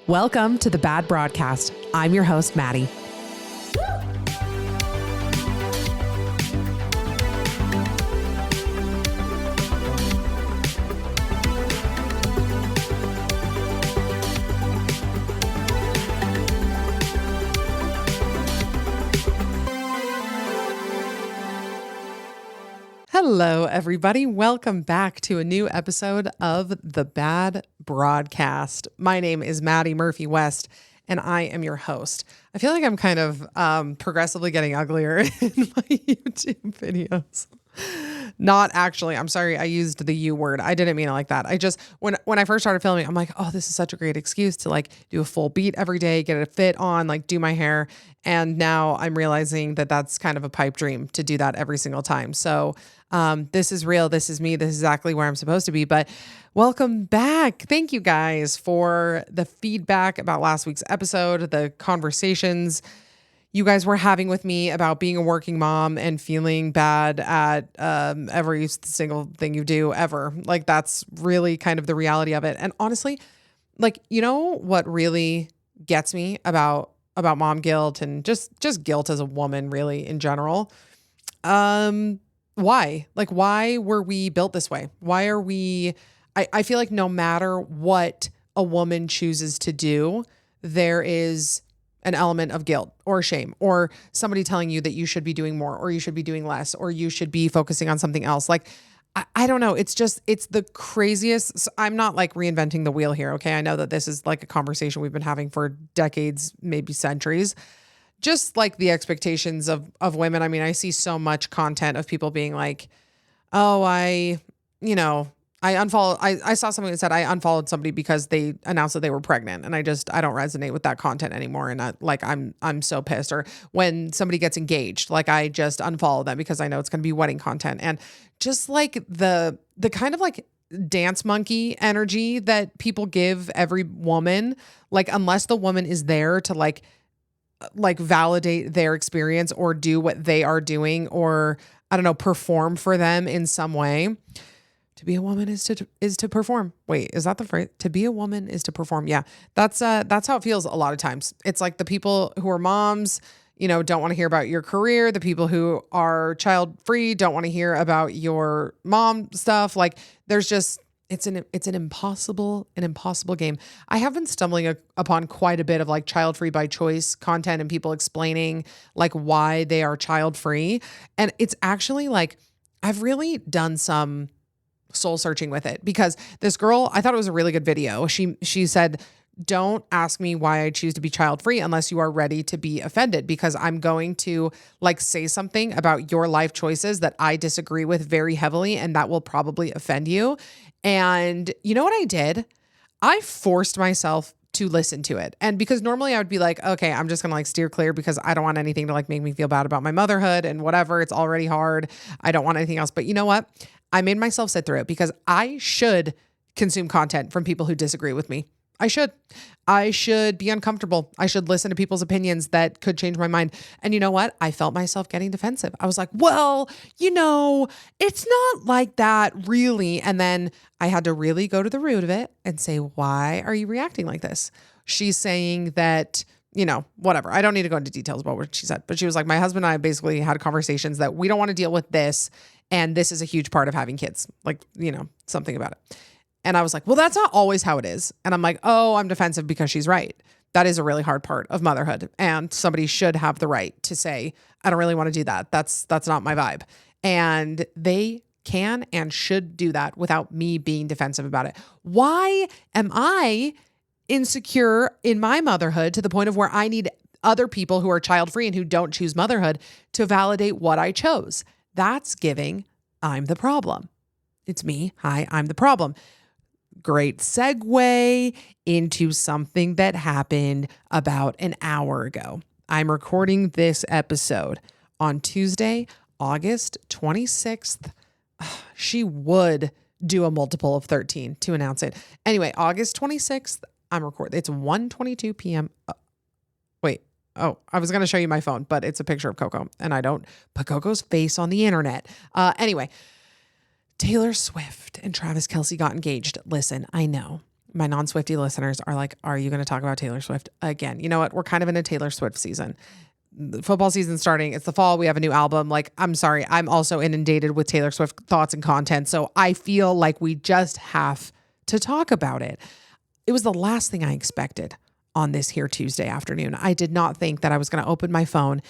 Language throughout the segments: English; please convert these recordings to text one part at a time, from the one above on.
Welcome to the Bad Broadcast. I'm your host, Maddie. Hello, everybody. Welcome back to a new episode of the Bad Broadcast. My name is Maddie Murphy West, and I am your host. I feel like I'm kind of progressively getting uglier in my YouTube videos. Not actually. I'm sorry. I used the U word. I didn't mean it like that. I just, when I first started filming, I'm like, oh, this is such a great excuse to like do a full beat every day, get a fit on, like do my hair. And now I'm realizing that that's kind of a pipe dream to do that every single time. So this is real. This is me. This is exactly where I'm supposed to be. But welcome back. Thank you guys for the feedback about last week's episode, the conversations you guys were having with me about being a working mom and feeling bad at every single thing you do ever. Like that's really kind of the reality of it. And honestly, like, you know what really gets me about mom guilt and just guilt as a woman really in general? Why? Like, why were we built this way? Why are we, I feel like no matter what a woman chooses to do, there is an element of guilt or shame or somebody telling you that you should be doing more or you should be doing less or you should be focusing on something else. Like, I don't know. It's the craziest. I'm not like reinventing the wheel here. Okay. I know that this is like a conversation we've been having for decades, maybe centuries. Just like the expectations of women. I mean, I see so much content of people being like, oh, I saw something that said I unfollowed somebody because they announced that they were pregnant. And I don't resonate with that content anymore. And I'm so pissed. Or when somebody gets engaged, like I just unfollow them because I know it's going to be wedding content. And just like the kind of like dance monkey energy that people give every woman, like unless the woman is there to like validate their experience or do what they are doing or I don't know, perform for them in some way. To be a woman is to perform. Wait, is that the phrase? To be a woman is to perform. Yeah, that's how it feels a lot of times. It's like the people who are moms, don't want to hear about your career. The people who are child free don't want to hear about your mom stuff. Like there's just, it's an impossible game. I have been stumbling upon quite a bit of like child free by choice content and people explaining like why they are child free. And it's actually like, I've really done some soul searching with it because this girl, I thought it was a really good video. She said, don't ask me why I choose to be child free unless you are ready to be offended, because I'm going to like say something about your life choices that I disagree with very heavily. And that will probably offend you. And you know what I did? I forced myself to listen to it. And because normally I would be like, okay, I'm just going to like steer clear because I don't want anything to like make me feel bad about my motherhood and whatever. It's already hard. I don't want anything else. But you know what? I made myself sit through it because I should consume content from people who disagree with me. I should be uncomfortable. I should listen to people's opinions that could change my mind. And you know what? I felt myself getting defensive. I was like, well, it's not like that really. And then I had to really go to the root of it and say, why are you reacting like this? She's saying that, whatever. I don't need to go into details about what she said, but she was like, my husband and I basically had conversations that we don't want to deal with this. And this is a huge part of having kids, like, something about it. And I was like, well, that's not always how it is. And I'm like, oh, I'm defensive because she's right. That is a really hard part of motherhood. And somebody should have the right to say, I don't really want to do that. That's not my vibe. And they can and should do that without me being defensive about it. Why am I insecure in my motherhood to the point of where I need other people who are child-free and who don't choose motherhood to validate what I chose? That's giving I'm the problem. It's me. Hi, I'm the problem. Great segue into something that happened about an hour ago. I'm recording this episode on Tuesday, August 26th. She would do a multiple of 13 to announce it. Anyway, August 26th, I'm recording. It's 1:22 p.m. I was going to show you my phone, but it's a picture of Coco, and I don't put Coco's face on the internet. Anyway, Taylor Swift and Travis Kelce got engaged. Listen, I know My non-Swiftie listeners are like, are you going to talk about Taylor Swift again? You know what? We're kind of in a Taylor Swift season. The football season's starting. It's the fall. We have a new album. Like, I'm sorry. I'm also inundated with Taylor Swift thoughts and content. So I feel like we just have to talk about it. It was the last thing I expected on this here Tuesday afternoon. I did not think that I was going to open my phone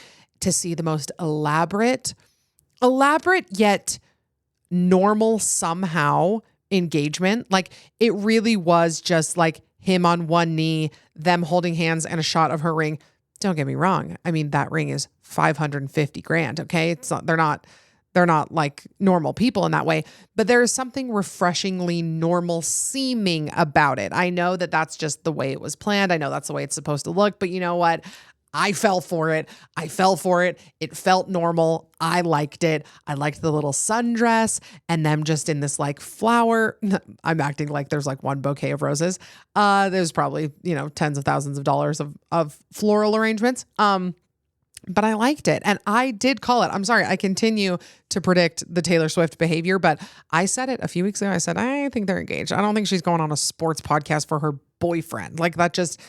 to see the most elaborate yet normal somehow engagement. Like, it really was just like him on one knee, them holding hands, and a shot of her ring. Don't get me wrong. I mean, that ring is $550,000. Okay. It's not, they're not like normal people in that way, but there is something refreshingly normal seeming about it. I know that that's just the way it was planned. I know that's the way it's supposed to look, but you know what? I fell for it. It felt normal. I liked it. I liked the little sundress and them just in this like flower. I'm acting like there's like one bouquet of roses. There's probably, tens of thousands of dollars of floral arrangements. But I liked it. And I did call it. I'm sorry. I continue to predict the Taylor Swift behavior, but I said it a few weeks ago. I said, I think they're engaged. I don't think she's going on a sports podcast for her boyfriend. Like that just,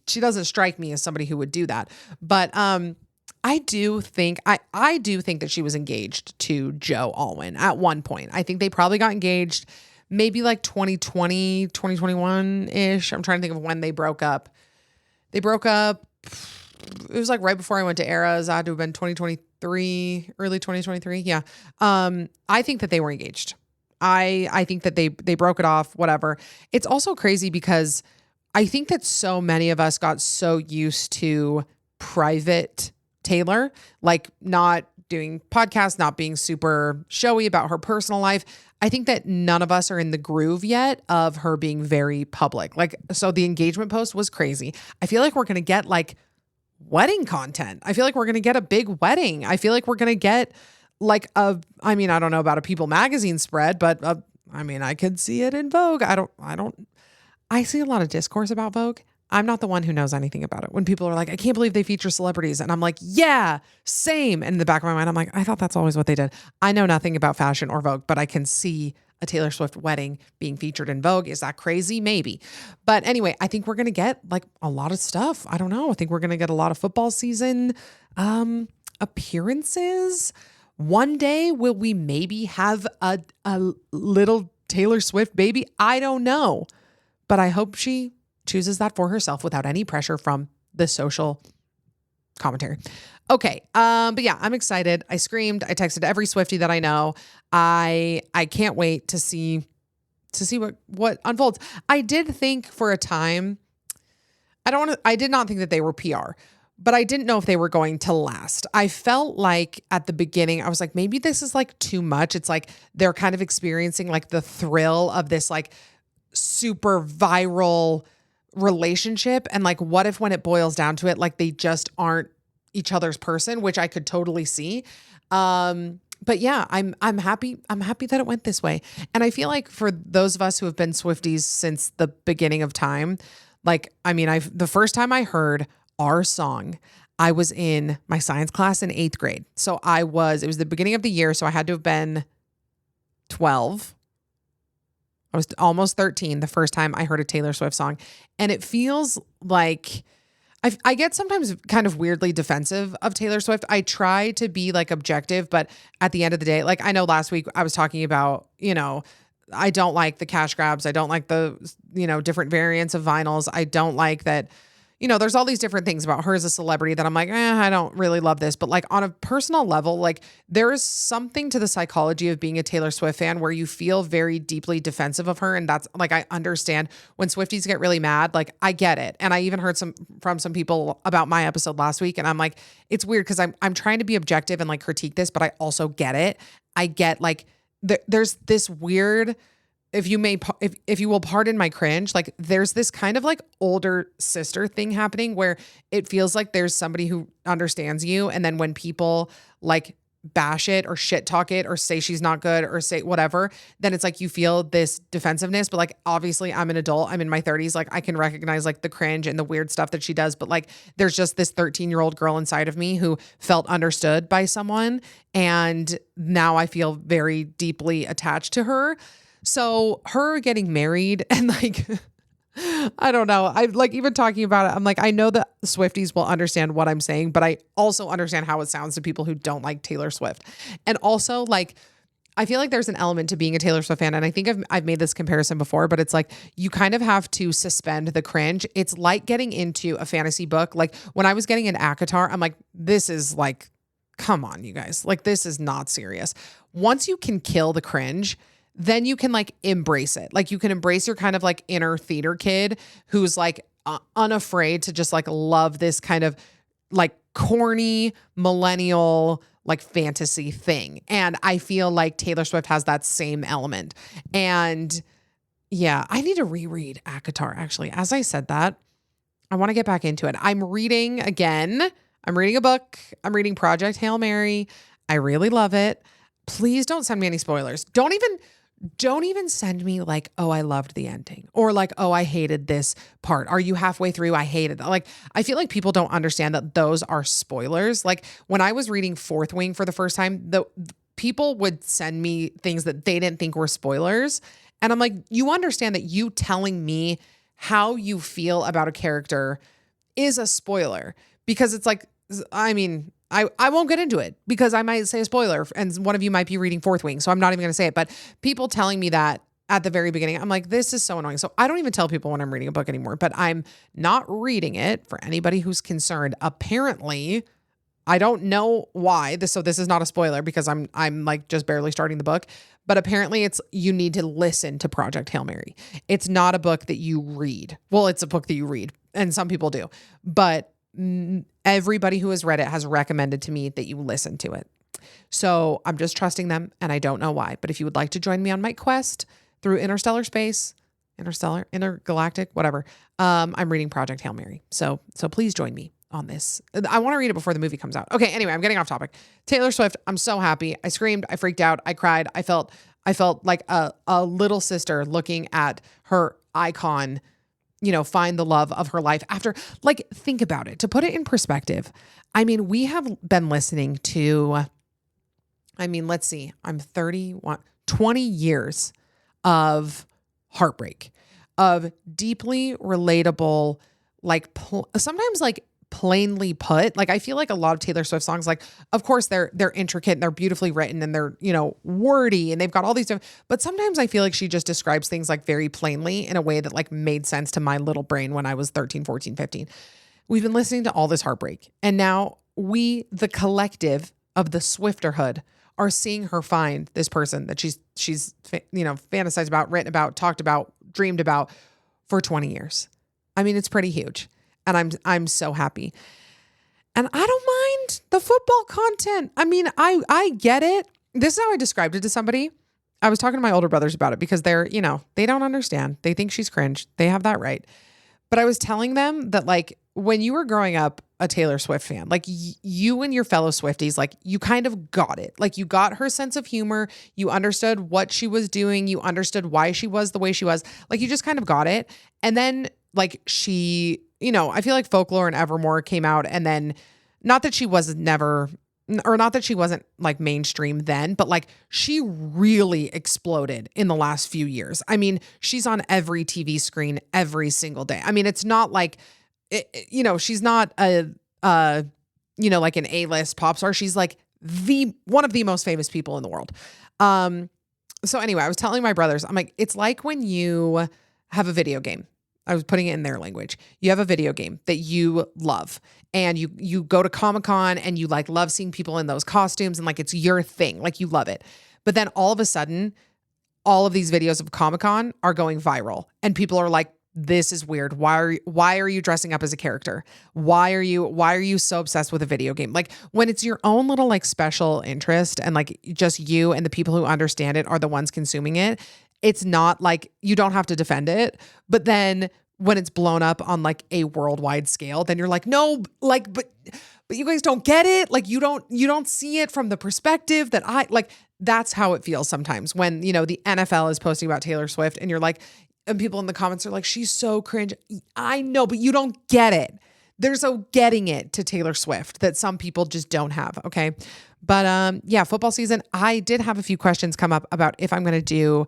she doesn't strike me as somebody who would do that. But I do think that she was engaged to Joe Alwyn at one point. I think they probably got engaged maybe like 2020, 2021-ish. I'm trying to think of when they broke up. They broke up. It was like right before I went to Eras. That had to have been 2023, early 2023. Yeah. I think that they were engaged. I think that they broke it off, whatever. It's also crazy because I think that so many of us got so used to private Taylor, like not doing podcasts, not being super showy about her personal life. I think that none of us are in the groove yet of her being very public. Like, so the engagement post was crazy. I feel like we're going to get like wedding content. I feel like we're going to get a big wedding. I feel like we're going to get like I don't know about a People magazine spread, but I could see it in Vogue. I see a lot of discourse about Vogue. I'm not the one who knows anything about it. When people are like, I can't believe they feature celebrities. And I'm like, yeah, same. And in the back of my mind, I'm like, I thought that's always what they did. I know nothing about fashion or Vogue, but I can see a Taylor Swift wedding being featured in Vogue. Is that crazy? Maybe. But anyway, I think we're going to get like a lot of stuff. I don't know. I think we're going to get a lot of football season appearances. One day, will we maybe have a little Taylor Swift baby? I don't know. But I hope she chooses that for herself without any pressure from the social commentary. Okay. But yeah, I'm excited. I screamed. I texted every Swiftie that I know. I can't wait to see what unfolds. I did think for a time, I did not think that they were PR, but I didn't know if they were going to last. I felt like at the beginning, I was like, maybe this is like too much. It's like they're kind of experiencing like the thrill of this like super viral relationship. And like, what if when it boils down to it, like they just aren't each other's person, which I could totally see. But yeah, I'm happy. I'm happy that it went this way. And I feel like for those of us who have been Swifties since the beginning of time, like, the first time I heard our song, I was in my science class in 8th grade. So it was the beginning of the year. So I had to have been 12. I was almost 13 the first time I heard a Taylor Swift song. And it feels like I get sometimes kind of weirdly defensive of Taylor Swift. I try to be like objective, but at the end of the day, like I know last week I was talking about, I don't like the cash grabs. I don't like the, different variants of vinyls. I don't like that, there's all these different things about her as a celebrity that I'm like, I don't really love this. But like on a personal level, like there is something to the psychology of being a Taylor Swift fan where you feel very deeply defensive of her. And that's like, I understand when Swifties get really mad, like I get it. And I even heard from some people about my episode last week. And I'm like, it's weird because I'm trying to be objective and like critique this, but I also get it. I get like, there's this weird, if you will pardon my cringe, like there's this kind of like older sister thing happening where it feels like there's somebody who understands you. And then when people like bash it or shit talk it or say she's not good or say whatever, then it's like you feel this defensiveness. But like, obviously I'm an adult, I'm in my 30s. Like I can recognize like the cringe and the weird stuff that she does. But like, there's just this 13-year-old girl inside of me who felt understood by someone. And now I feel very deeply attached to her. So her getting married and like, I don't know. I like even talking about it. I'm like, I know that Swifties will understand what I'm saying, but I also understand how it sounds to people who don't like Taylor Swift. And also like, I feel like there's an element to being a Taylor Swift fan. And I think I've made this comparison before, but it's like, you kind of have to suspend the cringe. It's like getting into a fantasy book. Like when I was getting into ACOTAR, I'm like, this is like, come on, you guys. Like, this is not serious. Once you can kill the cringe, then you can like embrace it. Like you can embrace your kind of like inner theater kid who's like unafraid to just like love this kind of like corny millennial like fantasy thing. And I feel like Taylor Swift has that same element. And yeah, I need to reread ACOTAR actually. As I said that, I want to get back into it. I'm reading again. I'm reading a book. I'm reading Project Hail Mary. I really love it. Please don't send me any spoilers. Don't even send me like, oh, I loved the ending or like, oh, I hated this part. Are you halfway through? I hated that. Like, I feel like people don't understand that those are spoilers. Like when I was reading Fourth Wing for the first time, the people would send me things that they didn't think were spoilers. And I'm like, you understand that you telling me how you feel about a character is a spoiler because it's like, I mean, I won't get into it because I might say a spoiler and one of you might be reading Fourth Wing. So I'm not even going to say it, but people telling me that at the very beginning, I'm like, this is so annoying. So I don't even tell people when I'm reading a book anymore, but I'm not reading it for anybody who's concerned. Apparently, I don't know why so this is not a spoiler because I'm like just barely starting the book, but apparently you need to listen to Project Hail Mary. It's not a book that you read. Well, it's a book that you read and some people do, but everybody who has read it has recommended to me that you listen to it. So I'm just trusting them and I don't know why. But if you would like to join me on my quest through interstellar space, intergalactic, whatever, I'm reading Project Hail Mary. So please join me on this. I want to read it before the movie comes out. Okay, anyway, I'm getting off topic. Taylor Swift, I'm so happy. I screamed, I freaked out, I cried. I felt like a little sister looking at her icon, find the love of her life after, like, think about it. To put it in perspective, I mean, we have been listening to, let's see, I'm 31, 20 years of heartbreak, of deeply relatable, like, sometimes like plainly put, like I feel like a lot of Taylor Swift songs, like of course they're intricate and they're beautifully written and they're, wordy and they've got all these different, but sometimes I feel like she just describes things like very plainly in a way that like made sense to my little brain when I was 13, 14, 15. We've been listening to all this heartbreak and now we, the collective of the Swifterhood, are seeing her find this person that she's fantasized about, written about, talked about, dreamed about for 20 years. I mean, it's pretty huge. And I'm so happy. And I don't mind the football content. I mean, I get it. This is how I described it to somebody. I was talking to my older brothers about it because they're, they don't understand. They think she's cringe. They have that right. But I was telling them that like when you were growing up a Taylor Swift fan, like you and your fellow Swifties, like you kind of got it. Like you got her sense of humor. You understood what she was doing. You understood why she was the way she was. Like you just kind of got it. And then like she, I feel like Folklore and Evermore came out and then not that she wasn't like mainstream then, but like she really exploded in the last few years. I mean, she's on every TV screen every single day. I mean, it's not like, she's not like an A-list pop star. She's like one of the most famous people in the world. So anyway, I was telling my brothers, I'm like, it's like when you have a video game. I was putting it in their language. You have a video game that you love and you go to Comic-Con and you like love seeing people in those costumes and like it's your thing, like you love it. But then all of a sudden, all of these videos of Comic-Con are going viral and people are like, this is weird. Why are you dressing up as a character? Why are you so obsessed with a video game? Like when it's your own little like special interest and like just you and the people who understand it are the ones consuming it. It's not like you don't have to defend it, but then when it's blown up on like a worldwide scale, then you're like, no, like, but you guys don't get it. Like you don't see it from the perspective that I like. That's how it feels sometimes when, the NFL is posting about Taylor Swift and you're like, and people in the comments are like, she's so cringe. I know, but you don't get it. There's a getting it to Taylor Swift that some people just don't have. Okay. But yeah, football season. I did have a few questions come up about if I'm going to do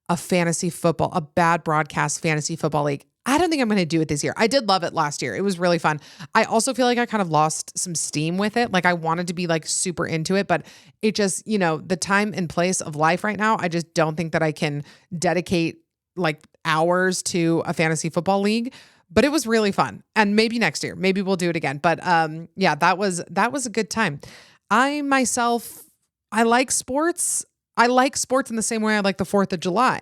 a fantasy football, a bad broadcast fantasy football league. I don't think I'm going to do it this year. I did love it last year. It was really fun. I also feel like I kind of lost some steam with it. Like I wanted to be like super into it, but it just, the time and place of life right now, I just don't think that I can dedicate like hours to a fantasy football league, but it was really fun. And maybe next year, maybe we'll do it again. But yeah, that was a good time. I like sports. I like sports in the same way I like the 4th of July.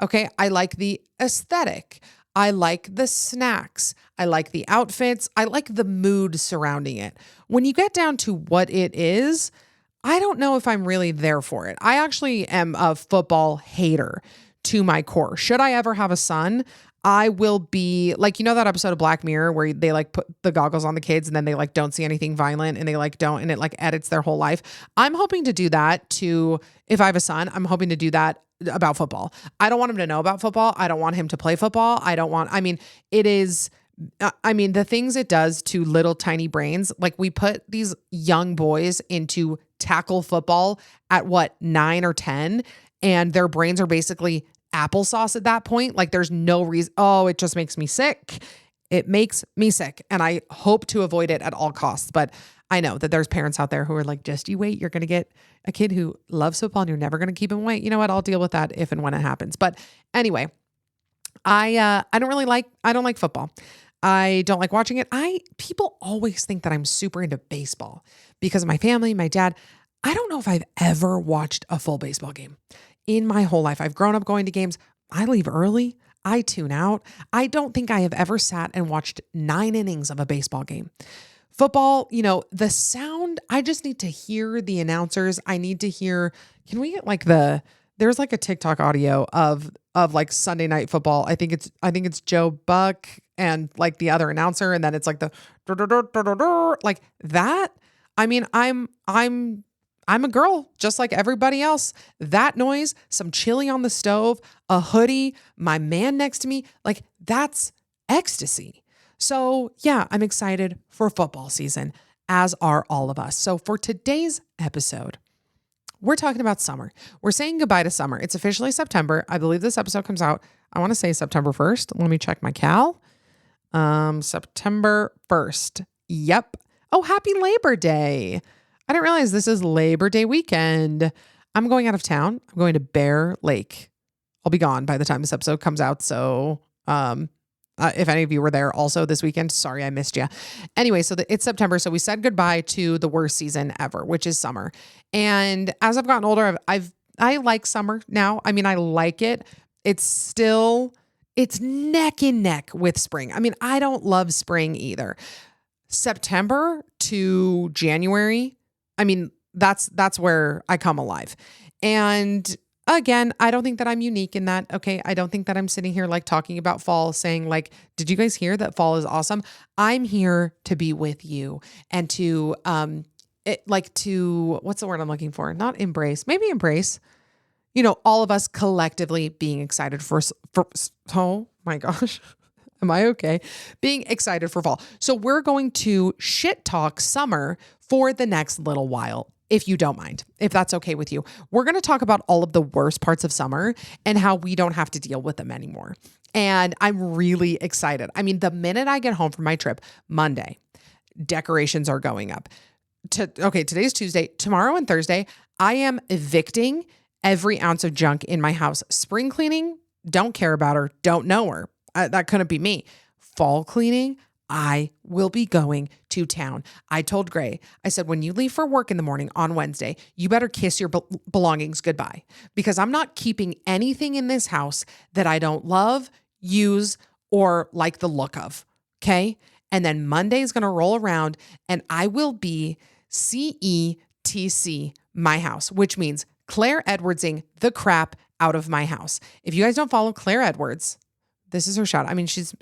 Okay. I like the aesthetic. I like the snacks. I like the outfits. I like the mood surrounding it. When you get down to what it is, I don't know if I'm really there for it. I actually am a football hater to my core. Should I ever have a son, I will be like, that episode of Black Mirror where they like put the goggles on the kids and then they like don't see anything violent and they like don't, and it like edits their whole life. I'm hoping to do that if I have a son, I'm hoping to do that about football. I don't want him to know about football. I don't want him to play football. The things it does to little tiny brains, like we put these young boys into tackle football at 9 or 10, and their brains are basically applesauce at that point. Like there's no reason. Oh, it just makes me sick. It makes me sick. And I hope to avoid it at all costs. But I know that there's parents out there who are like, just you wait, you're going to get a kid who loves football and you're never going to keep him away. You know what? I'll deal with that if and when it happens. But anyway, I don't like football. I don't like watching it. People always think that I'm super into baseball because of my family, my dad. I don't know if I've ever watched a full baseball game in my whole life. I've grown up going to games. I leave early. I tune out. I don't think I have ever sat and watched 9 innings of a baseball game. Football, the sound, I just need to hear the announcers. I need to hear, can we get like there's like a TikTok audio of like Sunday Night Football. I think it's Joe Buck and like the other announcer. And then it's like the like that. I mean, I'm a girl just like everybody else. That noise, some chili on the stove, a hoodie, my man next to me, like that's ecstasy. So yeah, I'm excited for football season, as are all of us. So for today's episode, we're talking about summer. We're saying goodbye to summer. It's officially September. I believe this episode comes out, I want to say September 1st. Let me check my cal. September 1st. Yep. Oh, happy Labor Day. I didn't realize this is Labor Day weekend. I'm going out of town. I'm going to Bear Lake. I'll be gone by the time this episode comes out. So, if any of you were there also this weekend, sorry I missed you. Anyway, so it's September. So we said goodbye to the worst season ever, which is summer. And as I've gotten older, I like summer now. I mean, I like it. It's neck and neck with spring. I mean, I don't love spring either. September to January, I mean, that's where I come alive. And again, I don't think that I'm unique in that. Okay. I don't think that I'm sitting here like talking about fall saying like, did you guys hear that fall is awesome? I'm here to be with you and to, what's the word I'm looking for? Not embrace, maybe embrace, all of us collectively being excited for oh my gosh. Am I okay? Being excited for fall. So we're going to shit talk summer for the next little while. If you don't mind, if that's okay with you. We're going to talk about all of the worst parts of summer and how we don't have to deal with them anymore. And I'm really excited. I mean, the minute I get home from my trip, Monday, decorations are going up. Today's Tuesday. Tomorrow and Thursday, I am evicting every ounce of junk in my house. Spring cleaning, don't care about her, don't know her. That couldn't be me. Fall cleaning, I will be going to town. I told Gray, I said, when you leave for work in the morning on Wednesday, you better kiss your belongings goodbye because I'm not keeping anything in this house that I don't love, use, or like the look of. Okay. And then Monday is going to roll around and I will be CETC my house, which means Claire Edwardsing the crap out of my house. If you guys don't follow Claire Edwards, this is her shot. I mean, she's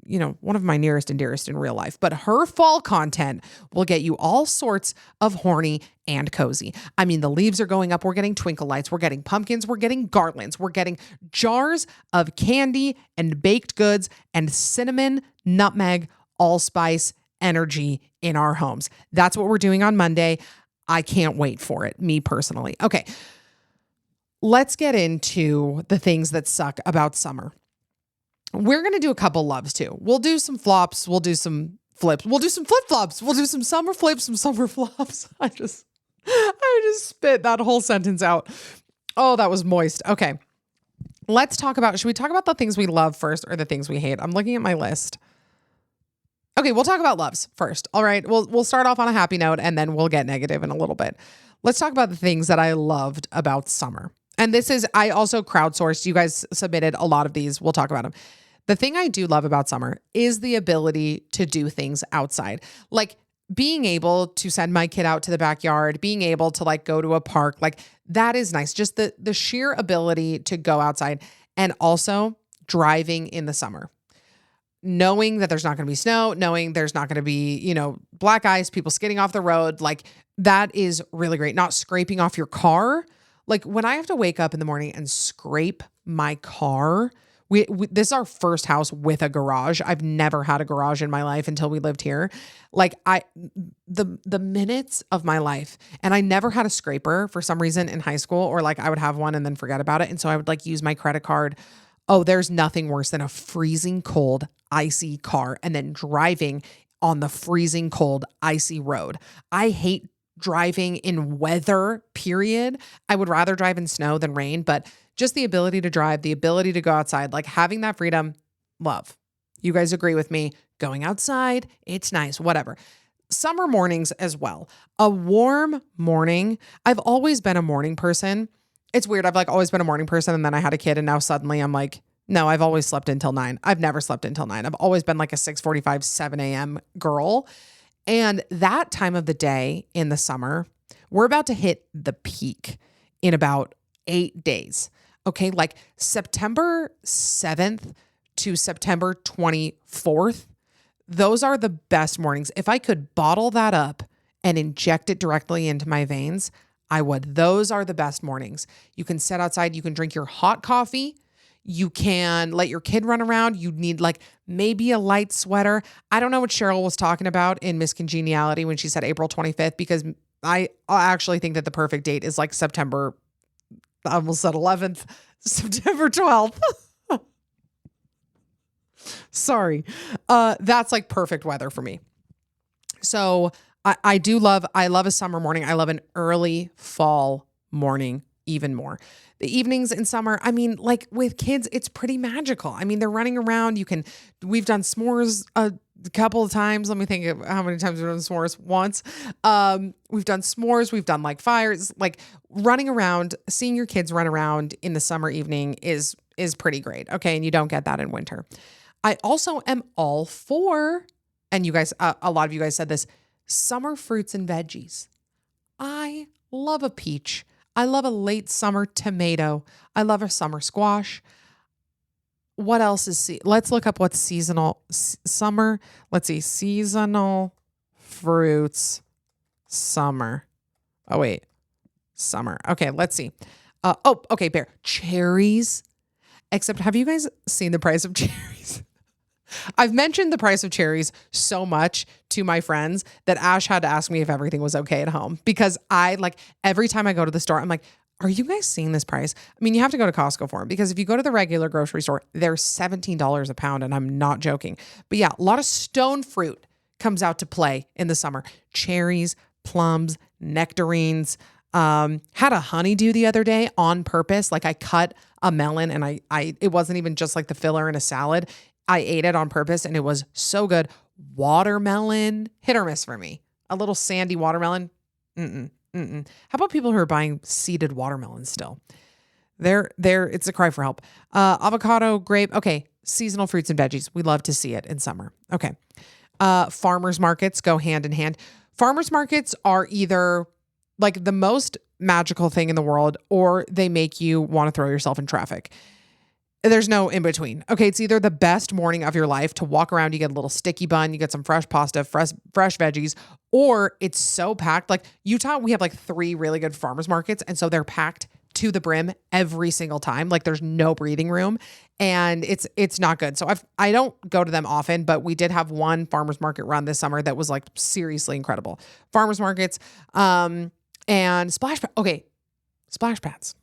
one of my nearest and dearest in real life, but her fall content will get you all sorts of horny and cozy. I mean, the leaves are going up. We're getting twinkle lights. We're getting pumpkins. We're getting garlands. We're getting jars of candy and baked goods and cinnamon, nutmeg, allspice energy in our homes. That's what we're doing on Monday. I can't wait for it, me personally. Okay. let's get into the things that suck about summer. We're going to do a couple loves too. We'll do some flops. We'll do some flips. We'll do some flip flops. We'll do some summer flips, some summer flops. I just spit that whole sentence out. Oh, that was moist. Okay. Should we talk about the things we love first or the things we hate? I'm looking at my list. Okay, we'll talk about loves first. All right. We'll start off on a happy note and then we'll get negative in a little bit. Let's talk about the things that I loved about summer. And I also crowdsourced. You guys submitted a lot of these. We'll talk about them. The thing I do love about summer is the ability to do things outside. Like being able to send my kid out to the backyard, being able to like go to a park, like that is nice. Just the sheer ability to go outside, and also driving in the summer. Knowing that there's not going to be snow, knowing there's not going to be, black ice, people skidding off the road, like that is really great. Not scraping off your car. Like when I have to wake up in the morning and scrape my car, this is our first house with a garage. I've never had a garage in my life until we lived here. Like the minutes of my life, and I never had a scraper for some reason in high school, or like I would have one and then forget about it. And so I would like use my credit card. Oh, there's nothing worse than a freezing cold, icy car and then driving on the freezing cold, icy road. I hate driving in weather, period. I would rather drive in snow than rain, but just the ability to drive, the ability to go outside, like having that freedom, love. You guys agree with me? Going outside, it's nice, whatever. Summer mornings as well. A warm morning. I've always been a morning person. It's weird. I've like always been a morning person, and then I had a kid and now suddenly I'm like, no, I've always slept until 9. I've never slept until 9. I've always been like a 6:45, 7 a.m. girl. And that time of the day in the summer, we're about to hit the peak in about 8 days. Okay. Like September 7th to September 24th. Those are the best mornings. If I could bottle that up and inject it directly into my veins, I would. Those are the best mornings. You can sit outside. You can drink your hot coffee. You can let your kid run around. You need like maybe a light sweater. I don't know what Cheryl was talking about in Miss Congeniality when she said April 25th, because I actually think that the perfect date is like September, I almost said 11th, September 12th. Sorry. That's like perfect weather for me. So I love a summer morning. I love an early fall morning even more. The evenings in summer, I mean, like with kids, it's pretty magical. I mean, they're running around. We've done s'mores a couple of times. Let me think of how many times we've done s'mores. Once. We've done s'mores. We've done like fires, like running around, seeing your kids run around in the summer evening is pretty great. Okay. And you don't get that in winter. I also am all for, and you guys, a lot of you guys said this, summer fruits and veggies. I love a peach. I love a late summer tomato. I love a summer squash. What else is, let's look up what's seasonal summer. Let's see, seasonal fruits, summer. Oh, wait, summer. Okay, let's see. Okay, Bear. Cherries. Except, have you guys seen the price of cherries? I've mentioned the price of cherries so much to my friends that Ash had to ask me if everything was okay at home, because I like every time I go to the store, I'm like, are you guys seeing this price? I mean, you have to go to Costco for them, because if you go to the regular grocery store, they're $17 a pound, and I'm not joking. But yeah, a lot of stone fruit comes out to play in the summer. Cherries, plums, nectarines. Had a honeydew the other day on purpose. Like I cut a melon and it wasn't even just like the filler in a salad. I ate it on purpose and it was so good. Watermelon, hit or miss for me. A little sandy watermelon. How about people who are buying seeded watermelons still? It's a cry for help. Avocado, grape. Okay. Seasonal fruits and veggies. We love to see it in summer. Okay. Farmers markets go hand in hand. Farmers markets are either like the most magical thing in the world, or they make you want to throw yourself in traffic. There's no in between. Okay. It's either the best morning of your life to walk around, you get a little sticky bun, you get some fresh pasta, fresh veggies, or it's so packed. Like Utah, we have like 3 really good farmers markets. And so they're packed to the brim every single time. Like there's no breathing room, and it's not good. So I don't go to them often, but we did have one farmers market run this summer that was like seriously incredible. Farmers markets, and splash pads.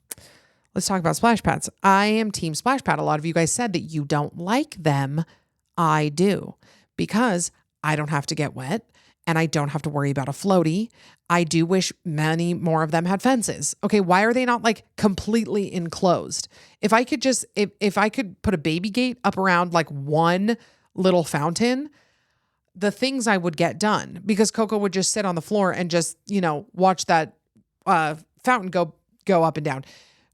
Let's talk about splash pads. I am team splash pad. A lot of you guys said that you don't like them. I do, because I don't have to get wet and I don't have to worry about a floaty. I do wish many more of them had fences. Okay, why are they not like completely enclosed? If I could just, if I could put a baby gate up around like one little fountain, the things I would get done, because Coco would just sit on the floor and just, watch that fountain go up and down.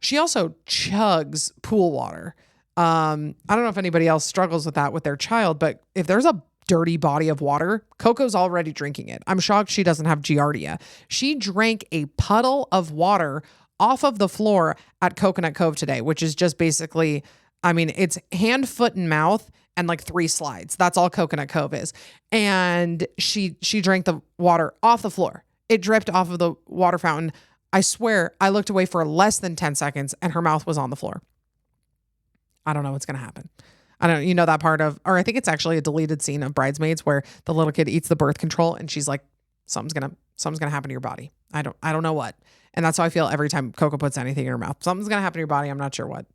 She also chugs pool water. I don't know if anybody else struggles with that with their child, but if there's a dirty body of water, Coco's already drinking it. I'm shocked she doesn't have giardia. She drank a puddle of water off of the floor at Coconut Cove today, which is just basically, it's hand, foot, and mouth and like 3 slides. That's all Coconut Cove is. And she drank the water off the floor. It dripped off of the water fountain. I swear I looked away for less than 10 seconds and her mouth was on the floor. I don't know what's going to happen. I don't, that part of, or I think it's actually a deleted scene of Bridesmaids where the little kid eats the birth control and she's like, something's going to happen to your body. I don't know what. And that's how I feel every time Coco puts anything in her mouth. Something's going to happen to your body. I'm not sure what.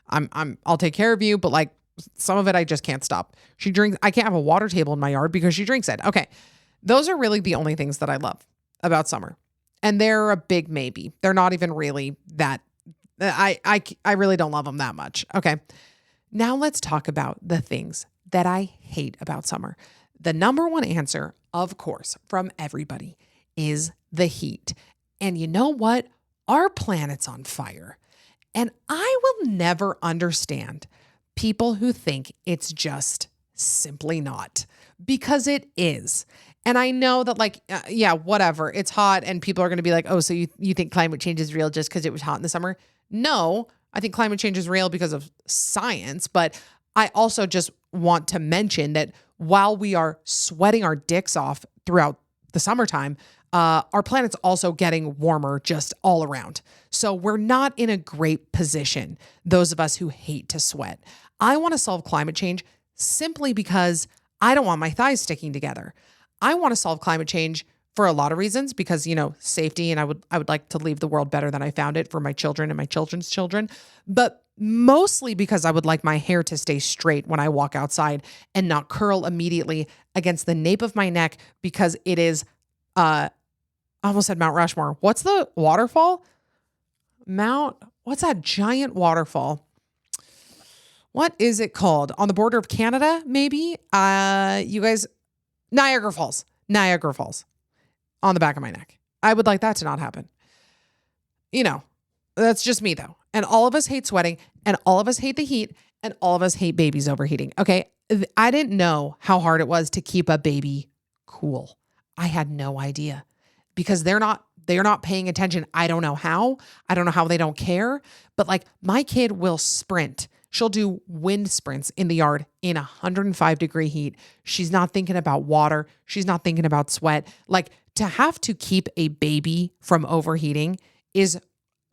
I'll take care of you, but like some of it, I just can't stop. She drinks, I can't have a water table in my yard because she drinks it. Okay. Those are really the only things that I love about summer. And they're a big maybe. They're not even really that, I really don't love them that much. Okay. Now let's talk about the things that I hate about summer. The number one answer, of course, from everybody is the heat. And you know what? Our planet's on fire. And I will never understand people who think it's just simply not, because it is. And I know that whatever, it's hot and people are going to be like, oh, so you think climate change is real just because it was hot in the summer? No, I think climate change is real because of science. But I also just want to mention that while we are sweating our dicks off throughout the summertime, our planet's also getting warmer just all around. So we're not in a great position, those of us who hate to sweat. I want to solve climate change simply because I don't want my thighs sticking together. I want to solve climate change for a lot of reasons, because, safety, and I would like to leave the world better than I found it for my children and my children's children, but mostly because I would like my hair to stay straight when I walk outside and not curl immediately against the nape of my neck, because it is, I almost said Mount Rushmore. What's the waterfall? What's that giant waterfall? What is it called? On the border of Canada, maybe? You guys, Niagara Falls. On the back of my neck. I would like that to not happen. That's just me though. And all of us hate sweating, and all of us hate the heat, and all of us hate babies overheating. Okay. I didn't know how hard it was to keep a baby cool. I had no idea, because they're not paying attention. I don't know how they don't care, but like my kid will sprint. She'll do wind sprints in the yard in 105-degree heat. She's not thinking about water. She's not thinking about sweat. Like, to have to keep a baby from overheating is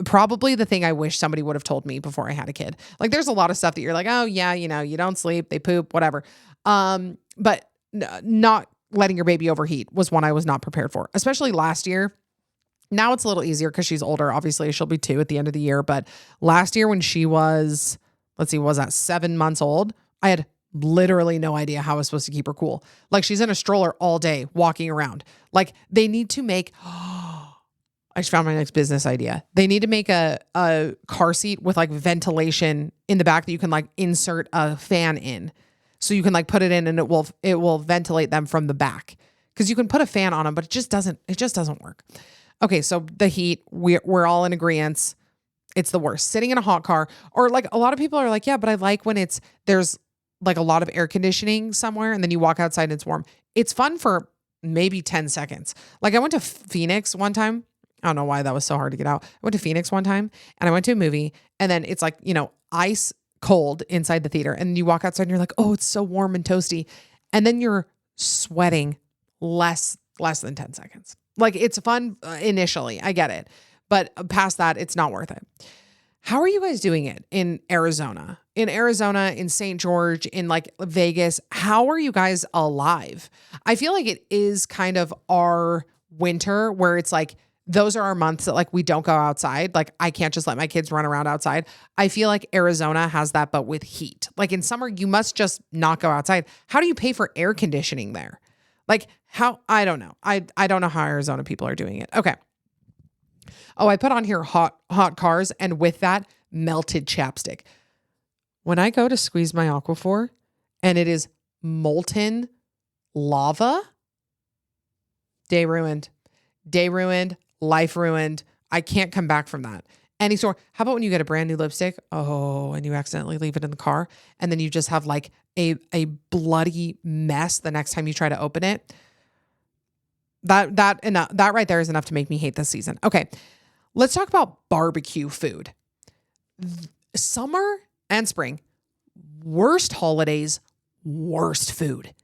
probably the thing I wish somebody would have told me before I had a kid. Like, there's a lot of stuff that you're like, oh yeah, you don't sleep, they poop, whatever. But not letting your baby overheat was one I was not prepared for, especially last year. Now it's a little easier because she's older. Obviously, she'll be 2 at the end of the year. But last year when she was, was that 7 months old? I had literally no idea how I was supposed to keep her cool. Like, she's in a stroller all day walking around. Like, they need to make, I just found my next business idea. They need to make a car seat with like ventilation in the back that you can like insert a fan in. So you can like put it in and it will ventilate them from the back. Because you can put a fan on them, but it just doesn't work. Okay, so the heat, we're all in agreement. It's the worst. Sitting in a hot car, or like a lot of people are like, yeah, but I like when there's like a lot of air conditioning somewhere and then you walk outside and it's warm. It's fun for maybe 10 seconds. Like, I went to Phoenix one time. I don't know why that was so hard to get out. I went to Phoenix one time and I went to a movie, and then it's like, ice cold inside the theater. And you walk outside and you're like, oh, it's so warm and toasty. And then you're sweating less than 10 seconds. Like, it's fun initially. I get it. But past that, it's not worth it. How are you guys doing it in Arizona? In St. George, in like Vegas, how are you guys alive? I feel like it is kind of our winter where it's like those are our months that like we don't go outside. Like I can't just let my kids run around outside. I feel like Arizona has that, but with heat. Like in summer, you must just not go outside. How do you pay for air conditioning there? Like how, I don't know. I don't know how Arizona people are doing it. Okay. Oh, I put on here hot cars, and with that, melted chapstick. When I go to squeeze my Aquaphor and it is molten lava, day ruined, life ruined. I can't come back from that. Any store. How about when you get a brand new lipstick? Oh, and you accidentally leave it in the car, and then you just have like a bloody mess the next time you try to open it. That right there is enough to make me hate this season. Okay, let's talk about barbecue food. Summer and spring, worst holidays, worst food.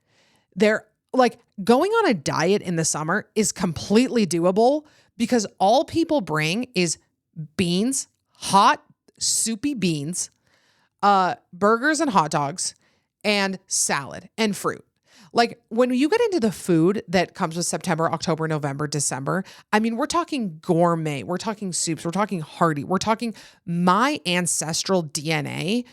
They're like going on a diet in the summer is completely doable because all people bring is beans, hot, soupy beans, burgers and hot dogs, and salad and fruit. Like when you get into the food that comes with September, October, November, December, I mean, we're talking gourmet, we're talking soups, we're talking hearty, we're talking my ancestral DNA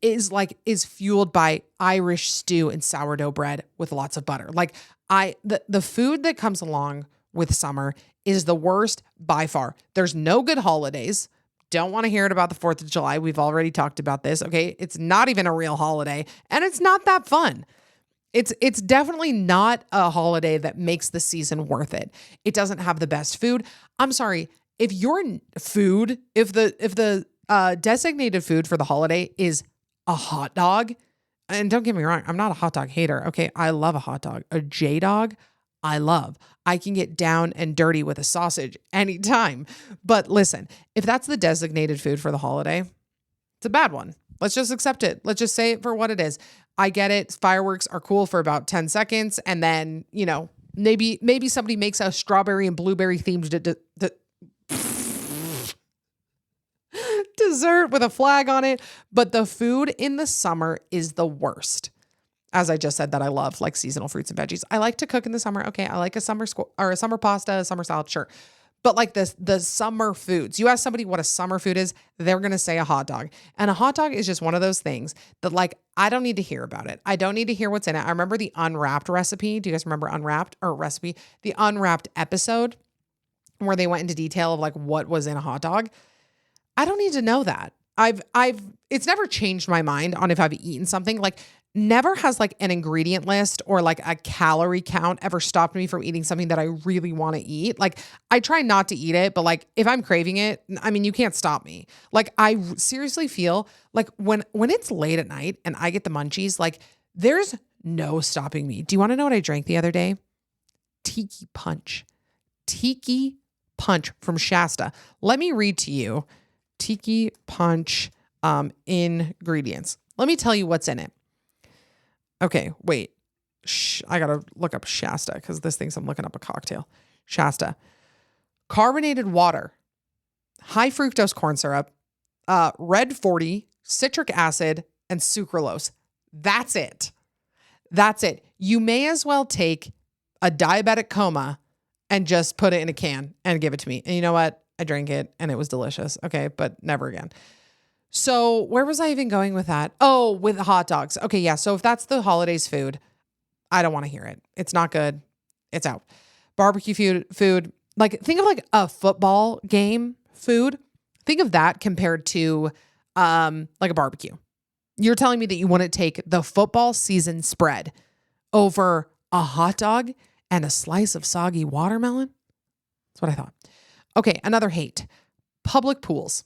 is fueled by Irish stew and sourdough bread with lots of butter. Like the food that comes along with summer is the worst by far. There's no good holidays. Don't want to hear it about the 4th of July. We've already talked about this. Okay. It's not even a real holiday and it's not that fun. It's definitely not a holiday that makes the season worth it. It doesn't have the best food. I'm sorry. If the designated food for the holiday is a hot dog, and don't get me wrong, I'm not a hot dog hater. Okay. I love a hot dog. A J-dog, I love. I can get down and dirty with a sausage anytime. But listen, if that's the designated food for the holiday, it's a bad one. Let's just accept it. Let's just say it for what it is. I get it. Fireworks are cool for about 10 seconds. And then, maybe somebody makes a strawberry and blueberry themed dessert with a flag on it. But the food in the summer is the worst. As I just said that I love like seasonal fruits and veggies. I like to cook in the summer. Okay. I like a summer pasta, a summer salad. Sure. But like the summer foods, you ask somebody what a summer food is, they're going to say a hot dog. And a hot dog is just one of those things that like, I don't need to hear about it. I don't need to hear what's in it. I remember the Unwrapped recipe. Do you guys remember the Unwrapped episode where they went into detail of like what was in a hot dog? I don't need to know that. It's never changed my mind on if I've eaten something. Like never has like an ingredient list or like a calorie count ever stopped me from eating something that I really want to eat. Like I try not to eat it, but like if I'm craving it, I mean, you can't stop me. Like I seriously feel like when it's late at night and I get the munchies, like there's no stopping me. Do you want to know what I drank the other day? Tiki punch from Shasta. Let me read to you Tiki punch ingredients. Let me tell you what's in it. Okay, wait. I got to look up Shasta because this thinks I'm looking up a cocktail. Shasta. Carbonated water, high fructose corn syrup, red 40, citric acid, and sucralose. That's it. You may as well take a diabetic coma and just put it in a can and give it to me. And you know what? I drank it and it was delicious. Okay, but never again. So where was I even going with that? Oh, with hot dogs. Okay, yeah. So if that's the holidays food, I don't want to hear it. It's not good. It's out. Barbecue food. Like think of like a football game food. Think of that compared to like a barbecue. You're telling me that you want to take the football season spread over a hot dog and a slice of soggy watermelon? That's what I thought. Okay, another hate. Public pools.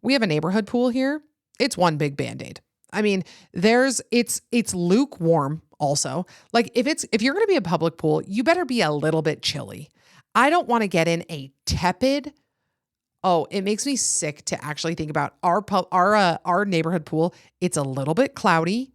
We have a neighborhood pool here. It's one big Band-Aid. I mean, it's lukewarm also. Like if you're going to be a public pool, you better be a little bit chilly. I don't want to get in a tepid. Oh, it makes me sick to actually think about our neighborhood pool. It's a little bit cloudy.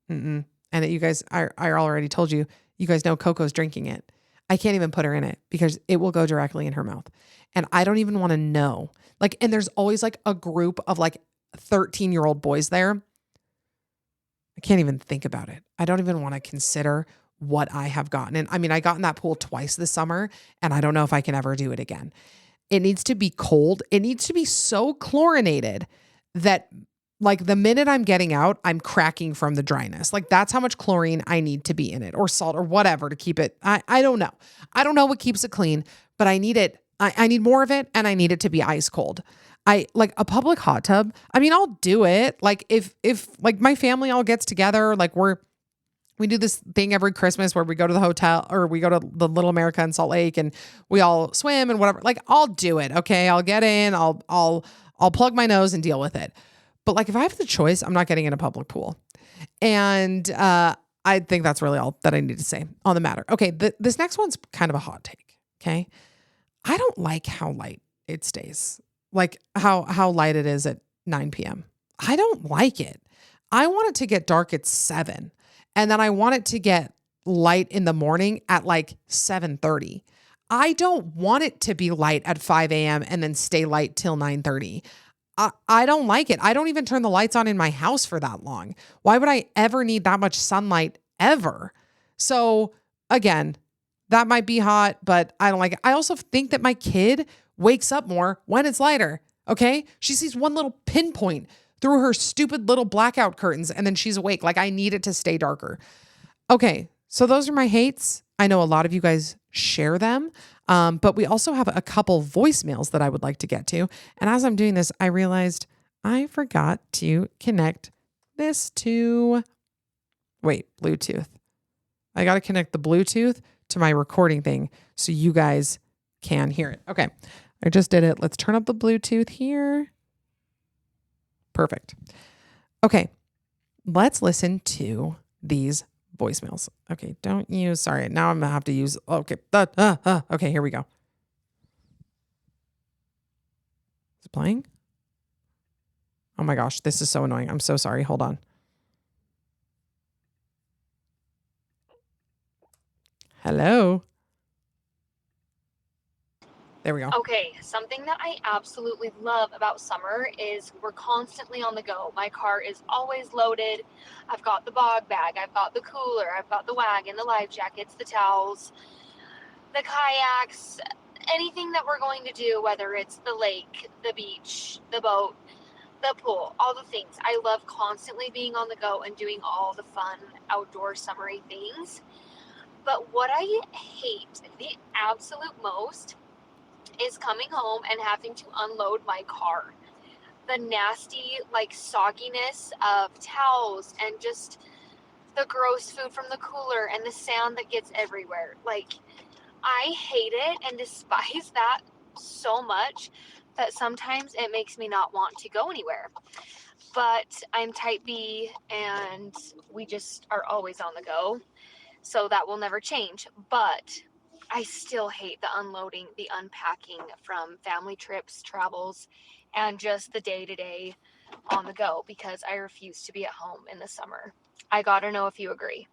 And you guys, I already told you, you guys know Coco's drinking it. I can't even put her in it because it will go directly in her mouth. And I don't even want to know. Like, and there's always like a group of like 13-year-old boys there. I can't even think about it. I don't even want to consider what I have gotten. And I mean, I got in that pool twice this summer, and I don't know if I can ever do it again. It needs to be cold. It needs to be so chlorinated that like the minute I'm getting out, I'm cracking from the dryness. Like that's how much chlorine I need to be in it, or salt or whatever to keep it. I don't know. I don't know what keeps it clean, but I need it. I need more of it, and I need it to be ice cold. I like a public hot tub. I mean, I'll do it. Like if like my family all gets together, like we do this thing every Christmas where we go to the hotel or we go to the Little America in Salt Lake and we all swim and whatever. Like I'll do it. Okay. I'll get in, I'll plug my nose and deal with it. But like, if I have the choice, I'm not getting in a public pool. And, I think that's really all that I need to say on the matter. Okay. This next one's kind of a hot take. Okay. I don't like how light it stays. Like how light it is at 9 p.m. I don't like it. I want it to get dark at 7. And then I want it to get light in the morning at like 7:30. I don't want it to be light at 5 a.m. and then stay light till 9:30. I don't like it. I don't even turn the lights on in my house for that long. Why would I ever need that much sunlight ever? So again, that might be hot, but I don't like it. I also think that my kid wakes up more when it's lighter. Okay. She sees one little pinpoint through her stupid little blackout curtains, and then she's awake. Like I need it to stay darker. Okay. So those are my hates. I know a lot of you guys share them. But we also have a couple voicemails that I would like to get to. And as I'm doing this, I realized I forgot to connect this to, Bluetooth. I got to connect the Bluetooth to my recording thing so you guys can hear it. Okay. I just did it. Let's turn up the Bluetooth here. Perfect. Okay. Let's listen to these voicemails. Okay, don't use, sorry, now I'm gonna have to use, okay, okay, here we go. Is it playing? Oh my gosh, this is so annoying. I'm so sorry. Hold on. Hello. There we go. Okay, something that I absolutely love about summer is we're constantly on the go. My car is always loaded. I've got the bog bag, I've got the cooler, I've got the wagon, the life jackets, the towels, the kayaks, anything that we're going to do, whether it's the lake, the beach, the boat, the pool, all the things. I love constantly being on the go and doing all the fun outdoor summery things. But what I hate the absolute most is coming home and having to unload my car. The nasty, like, sogginess of towels and just the gross food from the cooler and the sand that gets everywhere. Like, I hate it and despise that so much that sometimes it makes me not want to go anywhere. But I'm type B and we just are always on the go. So that will never change. But I still hate the unloading, the unpacking from family trips, travels, and just the day-to-day on the go because I refuse to be at home in the summer. I gotta know if you agree.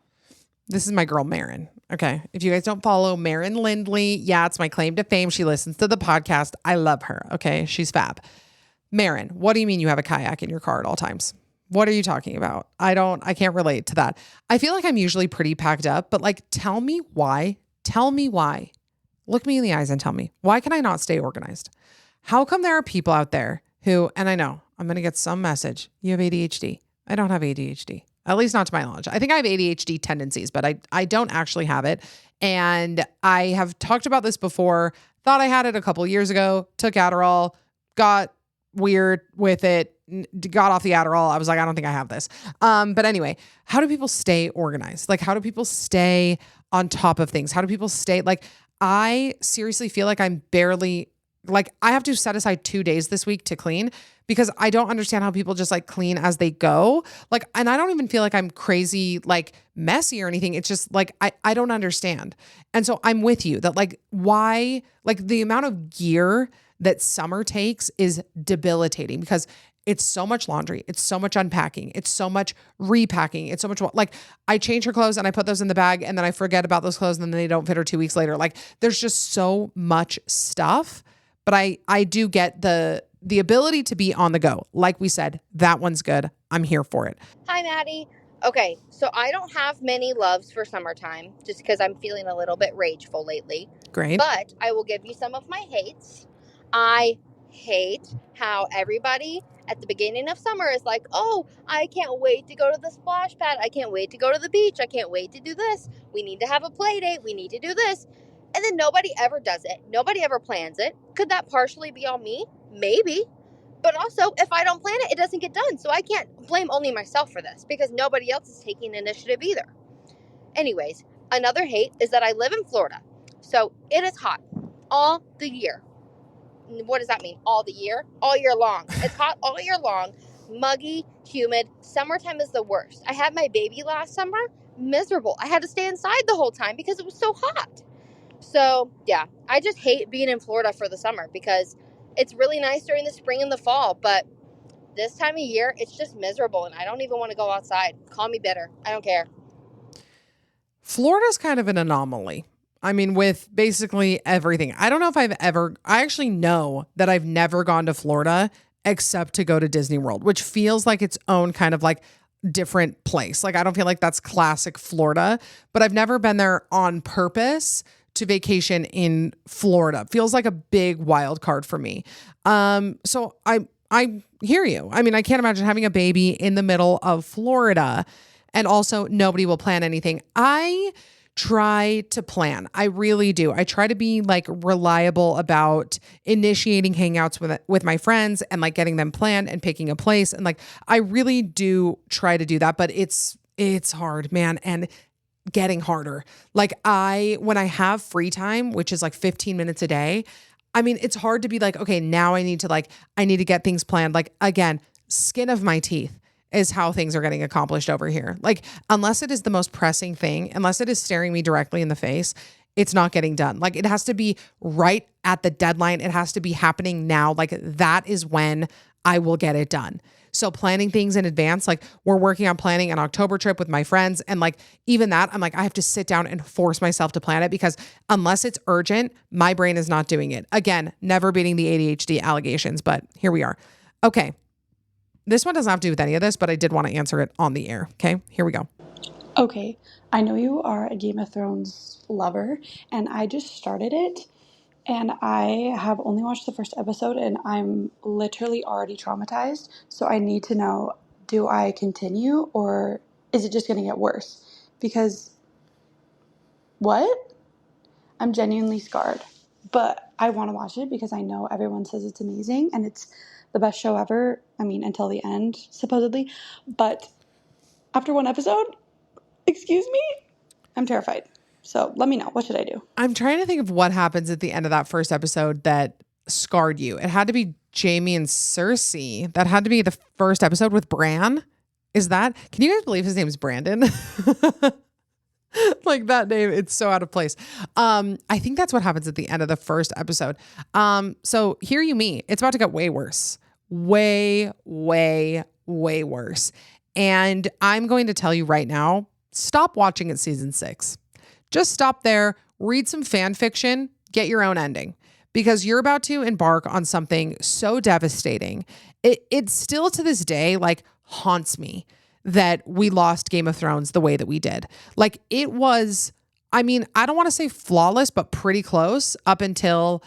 This is my girl, Marin. Okay. If you guys don't follow Marin Lindley, yeah, it's my claim to fame. She listens to the podcast. I love her. Okay. She's fab. Marin, what do you mean you have a kayak in your car at all times? What are you talking about? I can't relate to that. I feel like I'm usually pretty packed up, but like, tell me why. Tell me why. Look me in the eyes and tell me, why can I not stay organized? How come there are people out there who, and I know I'm going to get some message, you have ADHD. I don't have ADHD, at least not to my knowledge. I think I have ADHD tendencies, but I don't actually have it. And I have talked about this before, thought I had it a couple years ago, took Adderall, got weird with it, got off the Adderall. I was like, I don't think I have this. But anyway, how do people stay organized? Like, how do people stay on top of things? How do people stay? Like, I seriously feel like I'm barely, like, I have to set aside 2 days this week to clean because I don't understand how people just like clean as they go. Like, and I don't even feel like I'm crazy, like messy or anything. It's just like, I don't understand. And so I'm with you that like, why, like the amount of gear that summer takes is debilitating because it's so much laundry. It's so much unpacking. It's so much repacking. It's so much, like I change her clothes and I put those in the bag and then I forget about those clothes and then they don't fit her 2 weeks later. Like there's just so much stuff, but I do get the ability to be on the go. Like we said, that one's good. I'm here for it. Hi, Maddie. Okay, so I don't have many loves for summertime just because I'm feeling a little bit rageful lately. Great. But I will give you some of my hates. I hate how everybody at the beginning of summer is like, oh, I can't wait to go to the splash pad. I can't wait to go to the beach. I can't wait to do this. We need to have a play date. We need to do this. And then nobody ever does it. Nobody ever plans it. Could that partially be on me? Maybe. But also, if I don't plan it, it doesn't get done. So I can't blame only myself for this because nobody else is taking initiative either. Anyways, another hate is that I live in Florida. So it is hot all the year. What does that mean? All the year? All year long. It's hot all year long, muggy, humid. Summertime is the worst. I had my baby last summer. Miserable. I had to stay inside the whole time because it was so hot. So, yeah, I just hate being in Florida for the summer because it's really nice during the spring and the fall, but this time of year, it's just miserable, and I don't even want to go outside. Call me bitter. I don't care. Florida's kind of an anomaly. I mean, with basically everything. I don't know if I actually know that I've never gone to Florida except to go to Disney World, which feels like its own kind of like different place. Like, I don't feel like that's classic Florida, but I've never been there on purpose to vacation in Florida. Feels like a big wild card for me. So I hear you. I mean, I can't imagine having a baby in the middle of Florida, and also nobody will plan anything. I try to plan. I really do. I try to be like reliable about initiating hangouts with my friends and like getting them planned and picking a place. And like, I really do try to do that, but it's hard, man. And getting harder. Like when I have free time, which is like 15 minutes a day, I mean, it's hard to be like, okay, now I need to get things planned. Like, again, skin of my teeth is how things are getting accomplished over here. Like, unless it is the most pressing thing, unless it is staring me directly in the face, it's not getting done. Like, it has to be right at the deadline. It has to be happening now. Like, that is when I will get it done. So planning things in advance, like we're working on planning an October trip with my friends. And like, even that, I'm like, I have to sit down and force myself to plan it because unless it's urgent, my brain is not doing it. Again, never beating the ADHD allegations, but here we are. Okay. This one doesn't have to do with any of this, but I did want to answer it on the air. Okay, here we go. Okay, I know you are a Game of Thrones lover, and I just started it, and I have only watched the first episode, and I'm literally already traumatized. So I need to know, do I continue, or is it just going to get worse? Because, what? I'm genuinely scarred. But I want to watch it because I know everyone says it's amazing, and it's the best show ever. I mean, until the end, supposedly. But after one episode, excuse me, I'm terrified. So let me know. What should I do? I'm trying to think of what happens at the end of that first episode that scarred you. It had to be Jaime and Cersei. That had to be the first episode with Bran. Is that? Can you guys believe his name is Brandon? Like that name, it's so out of place. I think that's what happens at the end of the first episode. So hear you me. It's about to get way worse. Way, way, way worse. And I'm going to tell you right now, stop watching at season 6. Just stop there, read some fan fiction, get your own ending, because you're about to embark on something so devastating. It still to this day like haunts me that we lost Game of Thrones the way that we did. Like, it was, I mean, I don't want to say flawless, but pretty close up until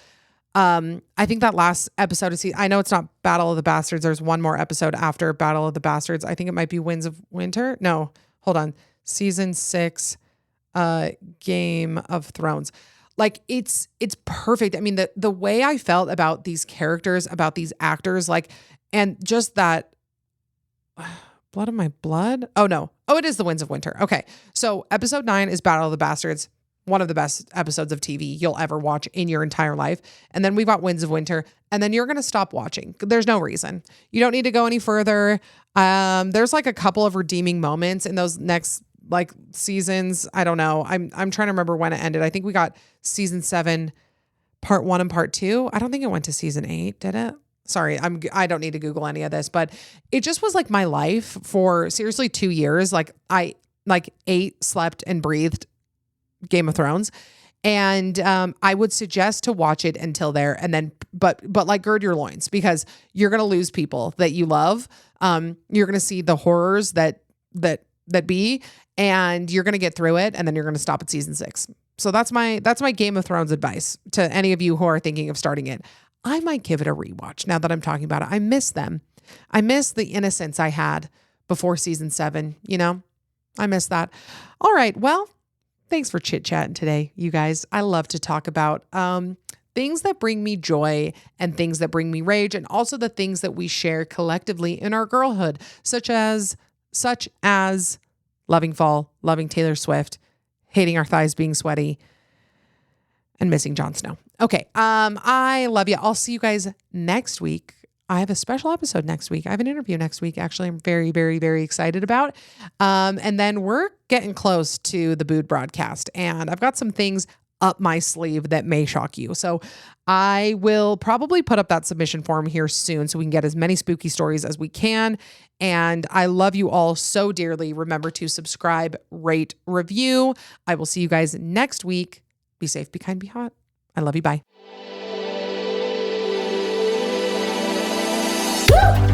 I think that last episode of I know it's not Battle of the Bastards. There's one more episode after Battle of the Bastards. I think it might be Winds of Winter. No, hold on. Season 6, Game of Thrones. Like, it's perfect. I mean, the way I felt about these characters, about these actors, like, and just that Blood of My Blood. Oh no. Oh, it is the Winds of Winter. Okay. So episode 9 is Battle of the Bastards. One of the best episodes of TV you'll ever watch in your entire life. And then we've got Winds of Winter, and then you're going to stop watching. There's no reason. You don't need to go any further. There's like a couple of redeeming moments in those next like seasons. I don't know. I'm trying to remember when it ended. I think we got season 7, part 1 and part 2. I don't think it went to season 8, did it? Sorry, I don't need to Google any of this, but it just was like my life for seriously 2 years. Like, I like ate, slept, and breathed Game of Thrones. And I would suggest to watch it until there, and then but like gird your loins, because you're gonna lose people that you love. You're gonna see the horrors that that be, and you're going to get through it, and then you're going to stop at season 6. So that's my Game of Thrones advice to any of you who are thinking of starting it. I might give it a rewatch now that I'm talking about it. I miss them. I miss the innocence I had before season 7, you know? I miss that. All right. Well, thanks for chit-chatting today, you guys. I love to talk about things that bring me joy and things that bring me rage, and also the things that we share collectively in our girlhood, such as loving fall, loving Taylor Swift, hating our thighs being sweaty, and missing Jon Snow. Okay. I love you. I'll see you guys next week. I have a special episode next week. I have an interview next week. Actually, I'm very, very, very excited about. And then we're getting close to the Bood broadcast, and I've got some things up my sleeve that may shock you. So I will probably put up that submission form here soon so we can get as many spooky stories as we can. And I love you all so dearly. Remember to subscribe, rate, review. I will see you guys next week. Be safe, be kind, be hot. I love you. Bye. Woo!